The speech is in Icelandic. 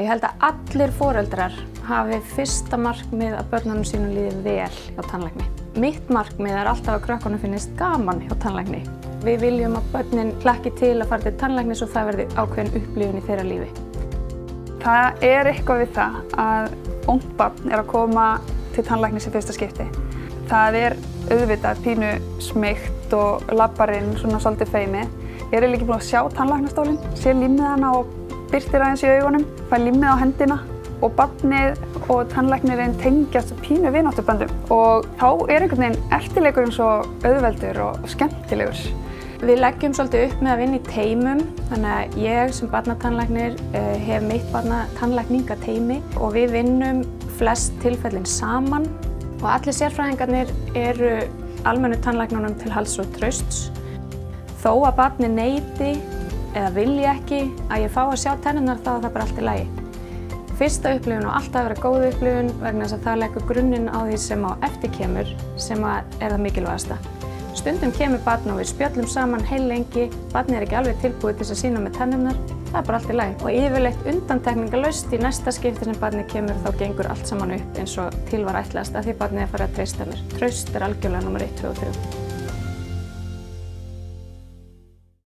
Ég held að allir foreldrar hafi fyrsta markmið að börnunum sínum líði vel hjá tannlækni. Mitt markmið er alltaf að krökkunum finnist gaman hjá tannlækni. Við viljum að börnin hlakki til að fara til tannlæknis og það verði ákveðin upplifun í þeirra lífi. Það er eitthvað við það að ungt barn er að koma til tannlæknis í fyrsta skipti. Það er auðvitað pínu smeykt og labbarinn svona svolítið feimið. Ég er líka búin að sjá tannlæknastólinn, sé límið hana og birtir aðeins í augunum, fær límið á hendina og barnið og tannlæknirinn tengjast pínu vináttuböndum. Og þá er einhvern veginn eftirleikurinn svo auðveldur og skemmtilegur. Við leggjum svolítið upp með að vinna í teymum, þannig að ég sem barnatannlæknir hef mitt barnatannlækningateymi og við vinnum flest tilfellin saman og allir sérfræðingarnir eru almennu tannlæknunum til halds og trausts. Þó að barnið neiti eða vilji ekki að ég fá að sjá tennurnar þá er það bara allt í lagi. Fyrsta upplifun á alltaf að vera góð upplifun vegna þess að það leggur grunninn á því sem á eftir kemur sem er það mikilvægasta. Stundum kemur barn og við spjöllum saman heillengi, barnið er ekki alveg tilbúið til að sýna með tennurnar, það er bara allt í lagi. Og yfirleitt undantekningarlaust í næsta skipti sem barnið kemur þá gengur allt saman upp eins og til var ætlast að því barnið er farið að treysta mér. Traust er algjörlega númer 1, 2 og 3.